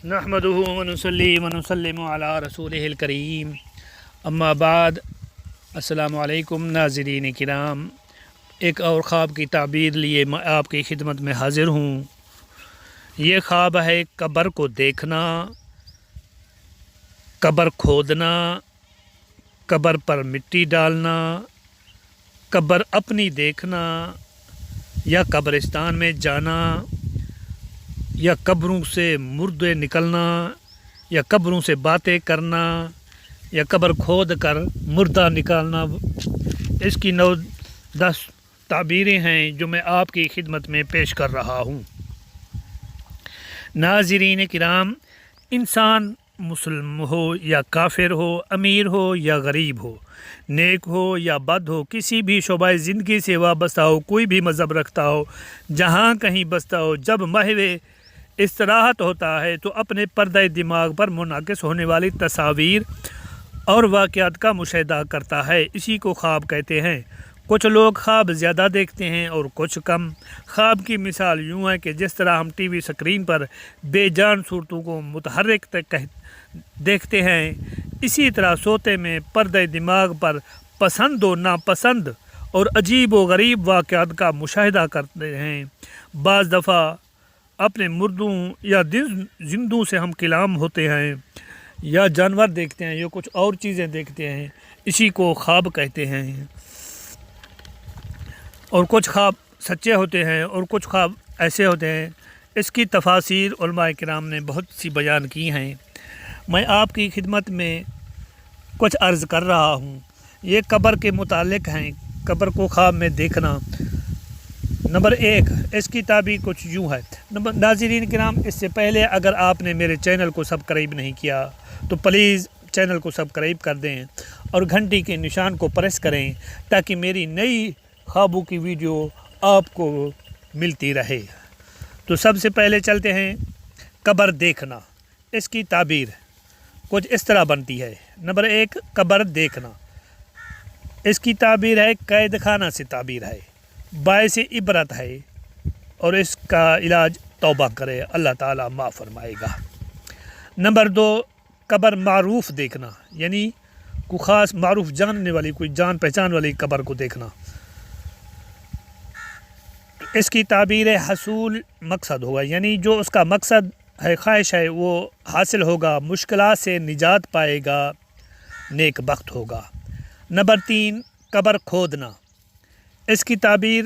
نحمدہ ونصلی ونسلم علی رسولہ الکریم اما بعد السلام علیکم ناظرین کرام، ایک اور خواب کی تعبیر لیے میں آپ کی خدمت میں حاضر ہوں۔ یہ خواب ہے قبر کو دیکھنا، قبر کھودنا، قبر پر مٹی ڈالنا، قبر اپنی دیکھنا یا قبرستان میں جانا یا قبروں سے مردے نکلنا یا قبروں سے باتیں کرنا یا قبر کھود کر مردہ نکالنا۔ اس کی 9-10 تعبیریں ہیں جو میں آپ کی خدمت میں پیش کر رہا ہوں۔ ناظرین کرام، انسان مسلم ہو یا کافر ہو، امیر ہو یا غریب ہو، نیک ہو یا بد ہو، کسی بھی شعبہ زندگی سے وابستہ ہو، کوئی بھی مذہب رکھتا ہو، جہاں کہیں بستا ہو، جب محو استراحت ہوتا ہے تو اپنے پردہ دماغ پر منعکس ہونے والی تصاویر اور واقعات کا مشاہدہ کرتا ہے۔ اسی کو خواب کہتے ہیں۔ کچھ لوگ خواب زیادہ دیکھتے ہیں اور کچھ کم۔ خواب کی مثال یوں ہے کہ جس طرح ہم ٹی وی سکرین پر بے جان صورتوں کو متحرک دیکھتے ہیں، اسی طرح سوتے میں پردہ دماغ پر پسند و ناپسند اور عجیب و غریب واقعات کا مشاہدہ کرتے ہیں۔ بعض دفعہ اپنے مردوں یا زندوں سے ہم کلام ہوتے ہیں یا جانور دیکھتے ہیں یا کچھ اور چیزیں دیکھتے ہیں، اسی کو خواب کہتے ہیں۔ اور کچھ خواب سچے ہوتے ہیں اور کچھ خواب ایسے ہوتے ہیں۔ اس کی تفاسیر علماء کرام نے بہت سی بیان کی ہیں۔ میں آپ کی خدمت میں کچھ عرض کر رہا ہوں۔ یہ قبر کے متعلق ہیں، قبر کو خواب میں دیکھنا۔ نمبر 1، اس کی تعبیر کچھ یوں ہے۔ ناظرین کرام، اس سے پہلے اگر آپ نے میرے چینل کو سبسکرائب نہیں کیا تو پلیز چینل کو سبسکرائب کر دیں اور گھنٹی کے نشان کو پریس کریں تاکہ میری نئی خوابوں کی ویڈیو آپ کو ملتی رہے۔ تو سب سے پہلے چلتے ہیں قبر دیکھنا۔ اس کی تعبیر کچھ اس طرح بنتی ہے۔ نمبر 1، قبر دیکھنا۔ اس کی تعبیر ہے، قید خانہ سے تعبیر ہے، باعث عبرت ہے اور اس کا علاج توبہ کرے، اللہ تعالیٰ معاف فرمائے گا۔ نمبر 2، قبر معروف دیکھنا، یعنی کوئی خاص معروف جاننے والی، کوئی جان پہچان والی قبر کو دیکھنا۔ اس کی تعبیر ہے، حصول مقصد ہوگا، یعنی جو اس کا مقصد ہے، خواہش ہے، وہ حاصل ہوگا، مشکلات سے نجات پائے گا، نیک بخت ہوگا۔ نمبر 3، قبر کھودنا۔ اس کی تعبیر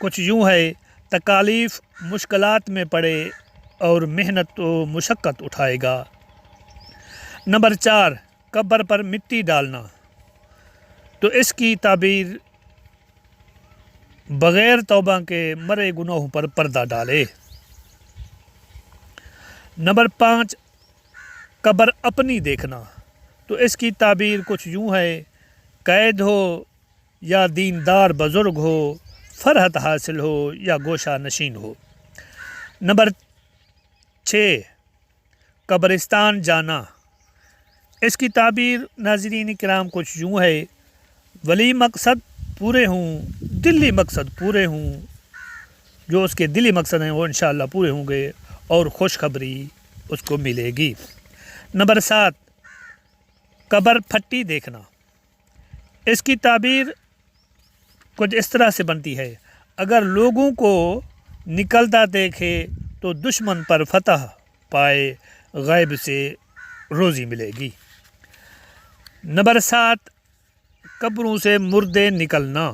کچھ یوں ہے، تکالیف مشکلات میں پڑے اور محنت و مشقت اٹھائے گا۔ نمبر 4، قبر پر مٹی ڈالنا۔ تو اس کی تعبیر بغیر توبہ کے مرے گناہوں پر پردہ ڈالے۔ نمبر 5، قبر اپنی دیکھنا۔ تو اس کی تعبیر کچھ یوں ہے، قید ہو یا دیندار بزرگ ہو، فرحت حاصل ہو یا گوشہ نشین ہو۔ نمبر 6، قبرستان جانا۔ اس کی تعبیر ناظرین کرام کچھ یوں ہے، ولی مقصد پورے ہوں، دلی مقصد پورے ہوں، جو اس کے دلی مقصد ہیں وہ انشاءاللہ پورے ہوں گے اور خوشخبری اس کو ملے گی۔ نمبر 7، قبر پھٹی دیکھنا۔ اس کی تعبیر کچھ اس طرح سے بنتی ہے، اگر لوگوں کو نکلتا دیکھے تو دشمن پر فتح پائے، غیب سے روزی ملے گی۔ نمبر 7، قبروں سے مردے نکلنا۔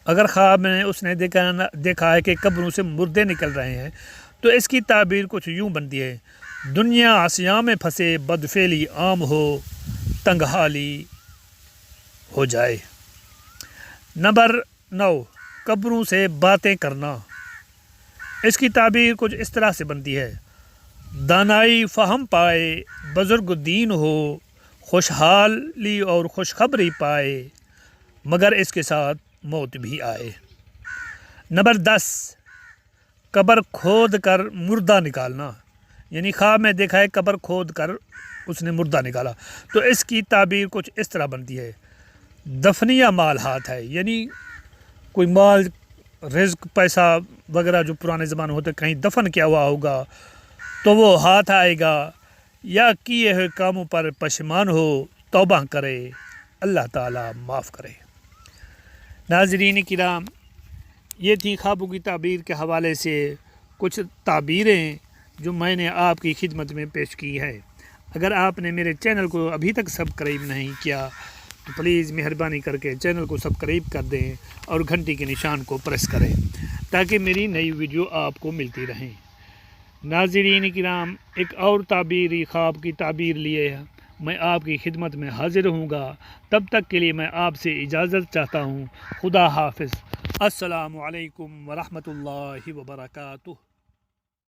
اگر خواب میں اس نے دیکھا ہے کہ قبروں سے مردے نکل رہے ہیں تو اس کی تعبیر کچھ یوں بنتی ہے، دنیا عصیاں میں پھنسے، بدفعلی عام ہو، تنگ حالی ہو جائے۔ نمبر 9، قبروں سے باتیں کرنا۔ اس کی تعبیر کچھ اس طرح سے بنتی ہے، دانائی فہم پائے، بزرگ دین ہو، خوشحالی اور خوشخبری پائے، مگر اس کے ساتھ موت بھی آئے۔ نمبر 10، قبر کھود کر مردہ نکالنا، یعنی خواب میں دیکھا ہے قبر کھود کر اس نے مردہ نکالا۔ تو اس کی تعبیر کچھ اس طرح بنتی ہے، دفنیہ مال ہاتھ ہے، یعنی کوئی مال، رزق، پیسہ وغیرہ جو پرانے زمانے ہوتے کہیں دفن کیا ہوا ہوگا تو وہ ہاتھ آئے گا یا کیے ہوئے کاموں پر پشیمان ہو توبہ کرے، اللہ تعالیٰ معاف کرے۔ ناظرین کرام، یہ تھی خوابوں کی تعبیر کے حوالے سے کچھ تعبیریں جو میں نے آپ کی خدمت میں پیش کی ہے۔ اگر آپ نے میرے چینل کو ابھی تک سبسکرائب نہیں کیا تو پلیز مہربانی کر کے چینل کو سبسکرائب کر دیں اور گھنٹی کے نشان کو پریس کریں تاکہ میری نئی ویڈیو آپ کو ملتی رہیں۔ ناظرین کرام، ایک اور تعبیری خواب کی تعبیر لیے میں آپ کی خدمت میں حاضر ہوں گا۔ تب تک کے لیے میں آپ سے اجازت چاہتا ہوں۔ خدا حافظ۔ السلام علیکم ورحمۃ اللہ وبرکاتہ۔